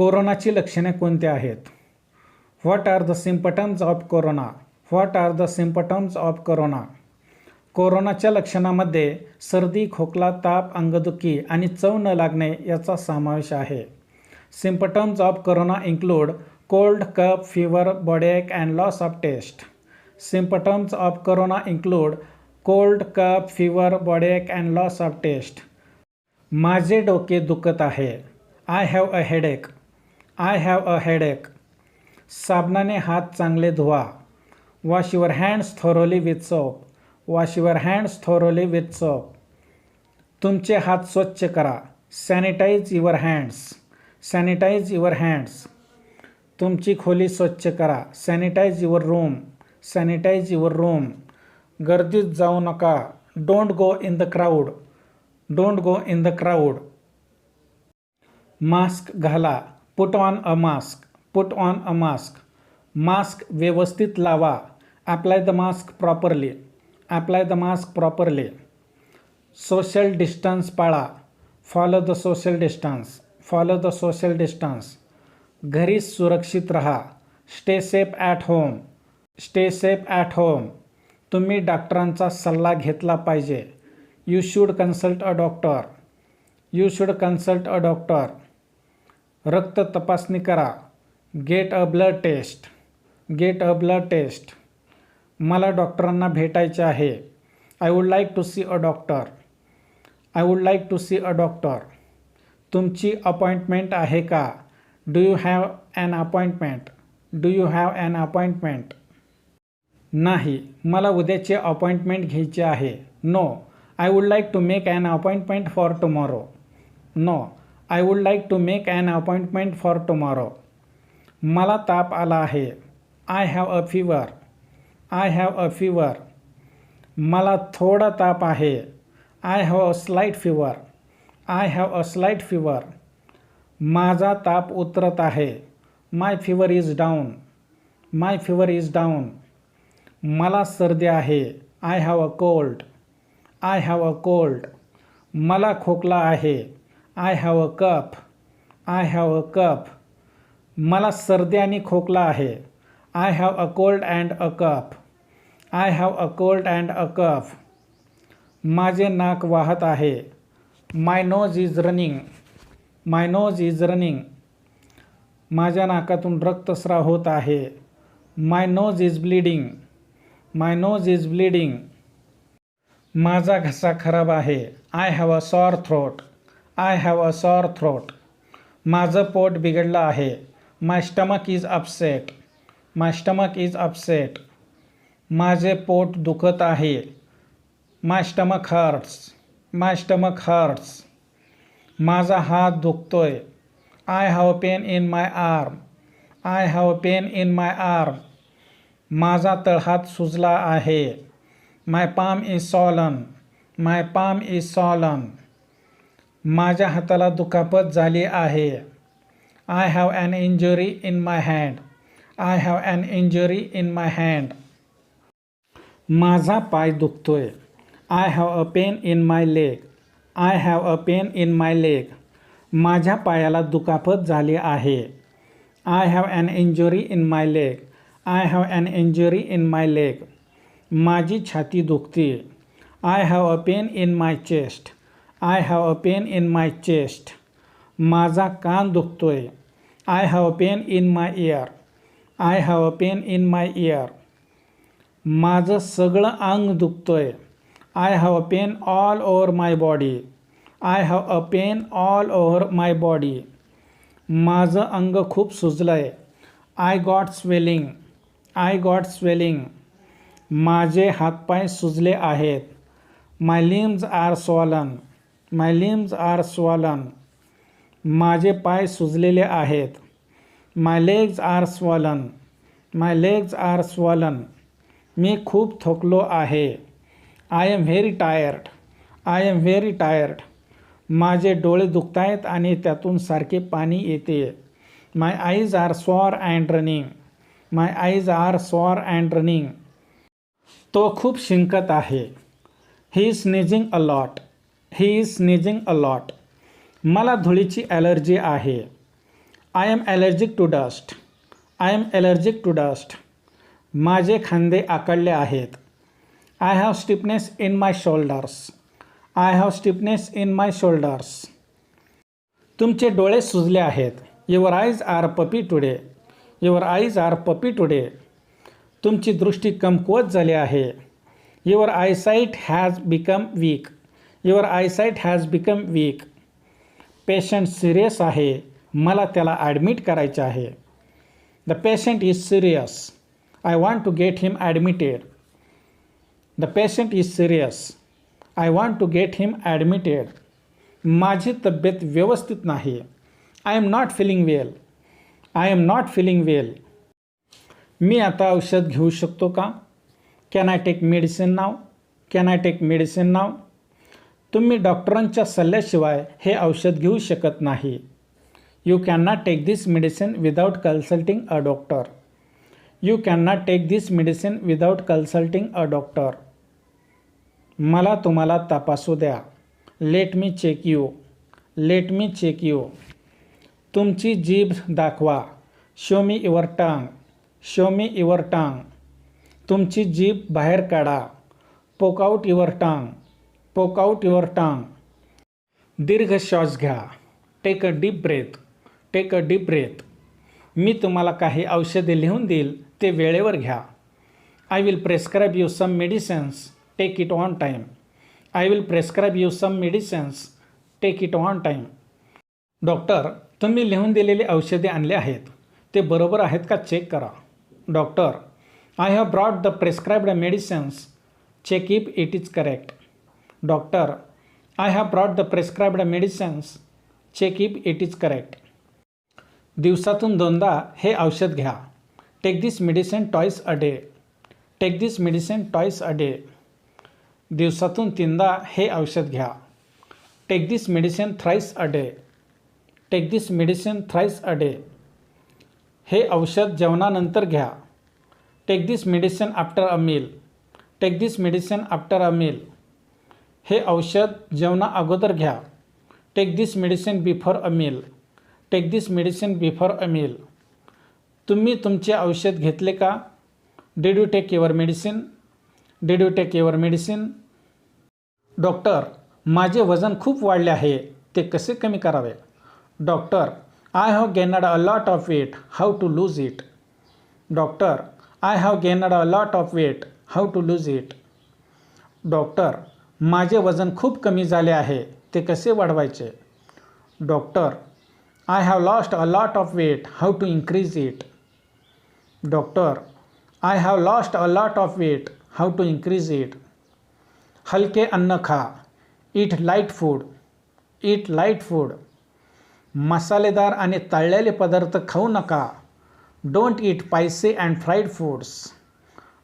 कोरोनाची लक्षणे कोणती आहेत? What are the symptoms of corona? What are the symptoms of corona? कोरोनाच्या लक्षणामध्ये सर्दी, खोकला, ताप, अंगदुखी आणि चव न लागणे याचा समावेश आहे. Symptoms of corona include cold, cough, fever, body-ache and loss of taste. Symptoms of corona include cold, cough, fever, body-ache and loss of taste. माझे डोके दुखत आहे. I have a headache. I have a headache. साबणाने हात चांगले धुवा. Wash your hands thoroughly with soap. Wash your hands thoroughly with soap. तुमचे हात स्वच्छ करा. Sanitize your hands. Sanitize your hands. तुमची खोली स्वच्छ करा. Sanitize your room. Sanitize your room. गर्दीत जाऊ नका. Don't go in the crowd. Don't go in the crowd. Mask घाला. Put on a mask. Put on a mask. Mask व्यवस्थित लावा. Apply the mask properly. Apply the mask properly. Social distance पाळा. Follow the social distance. Follow the social distance. घरी सुरक्षित रहा. Stay safe at home. Stay safe at home. तुम्ही डॉक्टरांचा सल्ला घेतला पाहिजे. You should consult a doctor. You should consult a doctor. रक्त तपासणी करा. Get a blood test. Get a blood test. मला डॉक्टरांना भेटायचे आहे. I would like to see a doctor. I would like to see a doctor. तुमची appointment आहे का? Do you have an appointment? Do you have an appointment? नाही, मला उद्याचे अपॉइंटमेंट घ्यायचे आहे. No, I would like to make an appointment for tomorrow. No, I would like to make an appointment for tomorrow. मला ताप आला आहे. I have a fever. I have a fever. मला थोडा ताप आहे. I have a slight fever. I have a slight fever. माझा ताप उतरत आहे. My fever is down. My fever is down. मला सर्दी आहे. I have a cold. I have a cold. मला खोकला आहे. I have a cough. I have a cough. मला सर्दी आणि खोकला आहे. I have a cold and a cough. I have a cold and a cough. माझे नाक वाहत आहे. My nose is running. My nose is running. माझ्या नाकातून रक्तस्राव होत आहे. My nose is bleeding. My nose is bleeding. माझा घसा खराब आहे. I have a sore throat. I have a sore throat. माझं पोट बिघडलं आहे. My stomach is upset. My stomach is upset. माझे पोट दुखत आहे. My stomach hurts. My stomach hurts. माझा हात दुखतोय. I have pain in my arm. I have pain in my arm. माझा तळहात सुजला आहे. My palm is swollen. My palm is swollen. माझ्या हाताला दुखापत झाली आहे. I have an injury in my hand. I have an injury in my hand. माझा पाय दुखतोय. I have a pain in my leg. I have a pain in my leg. माझ्या पायाला दुखापत झाली आहे. I have an injury in my leg. I have an injury in my leg. माझी छाती दुखते. I have a pain in my chest. I have a pain in my chest. माझा कान दुखतोय. I have a pain in my ear. I have a pain in my ear. माझं सगळं अंग दुखतोय. I have a pain all over my body. I have a pain all over my body. माझं अंग खूप सुजलंय. I got swelling. I got swelling. माझे हातपाय सुजले आहेत. My limbs are swollen. My limbs are swollen. माझे पाय सुजलेले आहेत. My legs are swollen. My legs are swollen. मी खूप थकलो आहे. I am very tired. I am very tired. माझे डोळे दुखतायत आणि त्यातून सारखे पाणी येते. My eyes are sore and running. My eyes are sore and running. तो खूप शिंकत आहे. He is sneezing a lot. He is sneezing a lot. मला धुळीची ॲलर्जी आहे. I am allergic to dust. I am allergic to dust. माझे खांदे आखडले आहेत. I have stiffness in my shoulders. I have stiffness in my shoulders. तुमचे डोळे सुजले आहेत. Your eyes are puffy today. Your eyes are puffy today. तुमची दृष्टी कमकुवत झाली आहे. Your eyesight has become weak. Your eyesight has become weak. Patient serious आहे. मला त्याला ॲडमिट करायचे आहे. The patient is serious. I want to get him admitted. The patient is serious. I want to get him admitted. माझी तब्येत व्यवस्थित नाही. I am not feeling well. I am not feeling well. मी आता औषध घेऊ शकतो का? Can I take medicine now? Can I take medicine now? तुम्ही डॉक्टरांच्या सल्ल्याशिवाय हे औषध घेऊ शकत नाही. You can not take this medicine without consulting a doctor. You can not take this medicine without consulting a doctor. मला तुम्हाला तपासू द्या. Let me check you. Let me check you. तुमची जीभ दाखवा. Show me your tongue. Show me your tongue. तुमची जीभ बाहेर काढा. Poke out your tongue. Poke out your tongue. दीर्घ श्वास घ्या. Take a deep breath. Take a deep breath. मी तुम्हाला काही औषधे लिहून देईल, ते वेळेवर घ्या. I will prescribe you some medicines. Take it on time. I will prescribe you some medicines. Take it on time. Doctor, तुम्ही लिहून दिलेली औषधे आणले आहेत, ते बरोबर आहेत का चेक करा. Doctor, I have brought the prescribed medicines. Check if it is correct. Doctor, I have brought the prescribed medicines. Check if it is correct. दिवसातून 2दा हे औषध घ्या. Take this medicine twice a day. Take this medicine twice a day. दिवसातून 3दा हे औषध घ्या. Take this medicine thrice a day. Take this medicine thrice a day. हे औषध जेवणानंतर घ्या. Take this medicine after a meal. Take this medicine after a meal. हे औषध जेवणा अगोदर घ्या. Take this medicine before a meal. Take this medicine before a meal. तुम्ही तुमचे औषध घेतले का? Did you take your medicine? Did you take your medicine? Doctor, माझे वजन खूप वाढले आहे, ते कसे कमी करावे? Doctor, I have gained a lot of weight. How to lose it? Doctor, I have gained a lot of weight. How to lose it? Doctor, माझे वजन खूप कमी झाले आहे, ते कसे वाढवायचे? Doctor, I have lost a lot of weight. How to increase it? Doctor, I have lost a lot of weight. How to increase it? हलके अन्न खा. Eat light food. Eat light food. मसालेदार आणि तळलेले पदार्थ खाऊ नका. Don't eat spicy and fried foods.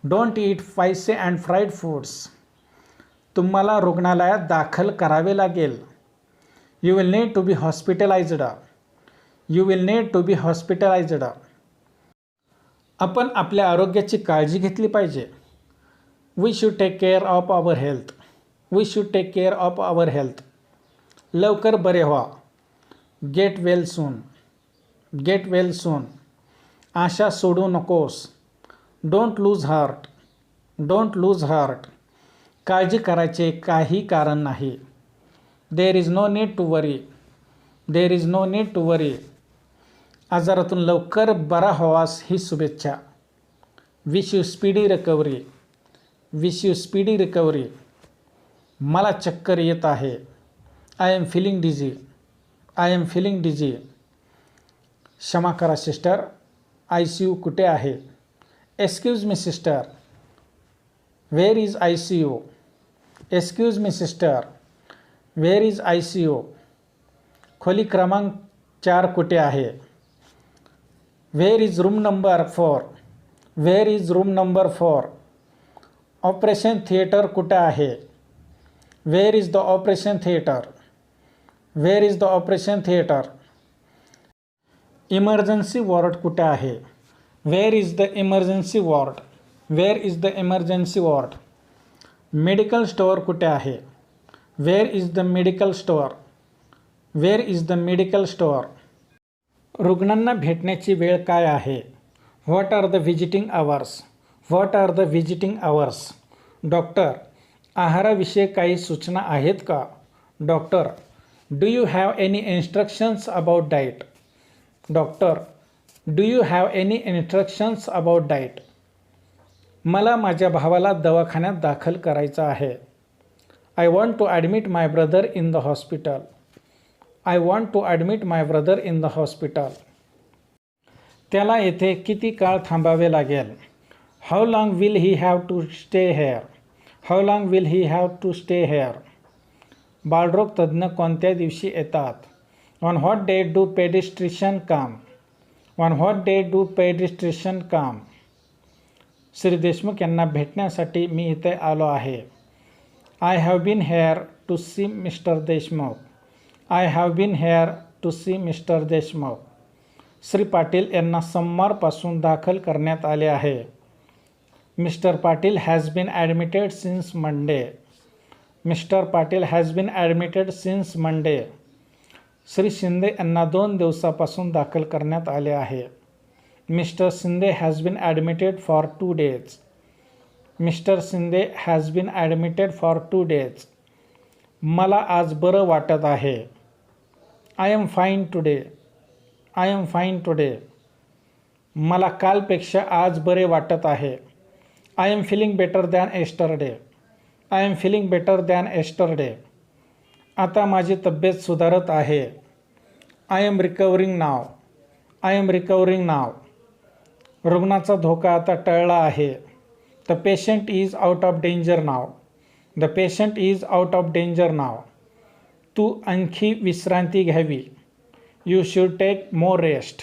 Don't eat spicy and fried foods. तुम्हाला रुग्णालयात दाखल करावे लागेल. You will need to be hospitalised. You will need to be hospitalised. आपण आपल्या आरोग्याची काळजी घेतली पाहिजे. We should take care of our health. We should take care of our health. लवकर बरे व्हा. Get well soon. Get well soon. आशा सोडू नकोस. Don't lose heart. Don't lose heart. काळजी करायचे काही कारण नाही. There is no need to worry. There is no need to worry. आजारातून लवकर बरा व्हावास ही शुभेच्छा. Wish you speedy recovery. Wish you speedy recovery. मला चक्कर येत आहे. I am feeling dizzy. I am feeling dizzy. क्षमा करा सिस्टर, ICU कुठे आहे? Excuse me sister, where is ICU? Excuse me sister, where is ICU? खोली क्रमांक 4 कुठे आहे? Where is room number 4? Where is room number 4? Operation theatre कुठे आहे? Where is the operation theatre? Where is the operation theatre? Emergency ward कुठे आहे? Where is the emergency ward? Where is the emergency ward? Medical store कुठे आहे? Where is the medical store? Where is the medical store? रुग्णांना भेटण्याची वेळ काय आहे? What are the visiting hours? What are the visiting hours? Doctor, आहाराविषयी काही सूचना आहेत का? Doctor, do you have any instructions about diet? Doctor, do you have any instructions about diet? मला माझ्या भावाला दवाखान्यात दाखल करायचं आहे. I want to admit my brother in the hospital. I want to admit my brother in the hospital. त्याला येथे किती काळ थांबावे लागेल? How long will he have to stay here? How long will he have to stay here? बालरोग तज्ज्ञ कोणत्या दिवशी येतात? On what day do paediatrician come? On what day do paediatrician come? Shri Deshmukh यांना भेटण्यासाठी मी इथे आलो आहे. I have been here to see mister Deshmukh. I have been here to see mister Deshmukh. Shri Patil यांना सोमवारपासून दाखल करण्यात आले आहे. Mister Patil has been admitted since Monday. Mister Patil has been admitted since Monday. Shri Shinde यांना 2 दिवसापासून दाखल करण्यात आले आहे. Mister Shinde has been admitted for 2 days. Mister Shinde has been admitted for 2 days. मला आज बरं वाटत आहे. I am fine today. I am fine today. मला कालपेक्षा आज बरे वाटत आहे. I am feeling better than yesterday. I am feeling better than yesterday. आता माझी तब्येत सुधारत आहे. I am recovering now. I am recovering now. रुग्णाचा धोका आता टळला आहे. The patient is out of danger now. The patient is out of danger now. तू आणखी विश्रांती घ्यावी. You should take more rest.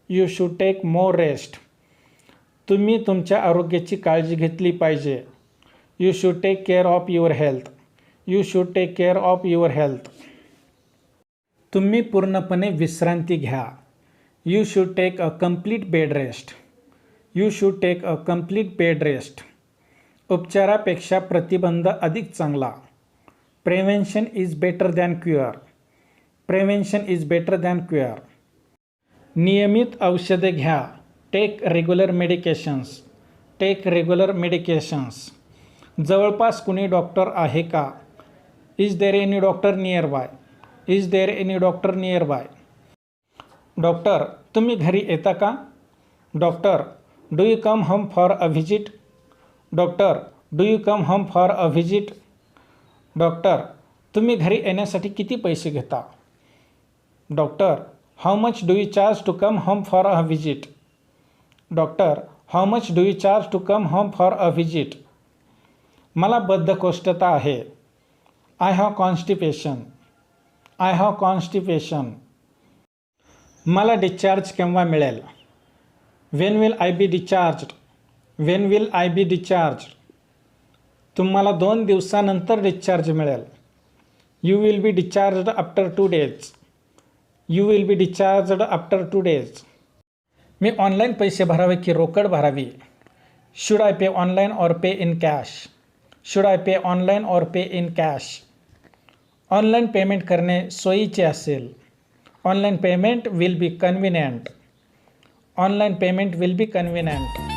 You should take more rest. तुम्ही तुमच्या आरोग्याची काळजी घेतली पाहिजे. You should take care of your health. You should take care of your health. तुम्ही पूर्णपणे विश्रांती घ्या. You should take a complete bed rest. You should take a complete bed rest. उपचारापेक्षा प्रतिबंध अधिक चांगला. Prevention is better than cure. Prevention is better than cure. नियमित औषधे घ्या. Take regular medications. Take regular medications. जवळपास कुणी डॉक्टर आहे का? Is there any doctor nearby? Is there any doctor nearby? Doctor, तुम्ही घरी येता का? Doctor, do you come home for a visit? Doctor, do you come home for a visit? Doctor, तुम्ही घरी येण्यासाठी किती पैसे घेता? Doctor, how much do you charge to come home for a visit? Doctor, how much do you charge to come home for a visit? मला बद्धकोष्ठता आहे. I have constipation. I have constipation. मला डिस्चार्ज केव्हा मिळेल? When will I be discharged? When will I be discharged? तुम्हाला 2 दिवसानंतर discharge मिळेल. You will be discharged after 2 days. You will be discharged after 2 days. मी ऑनलाईन पैसे भरावे की रोकड भरावी? Should I pay online or pay in cash? Should I pay online or pay in cash? Online payment करणे सोयीचे असेल. Online payment will be convenient. Online payment will be convenient.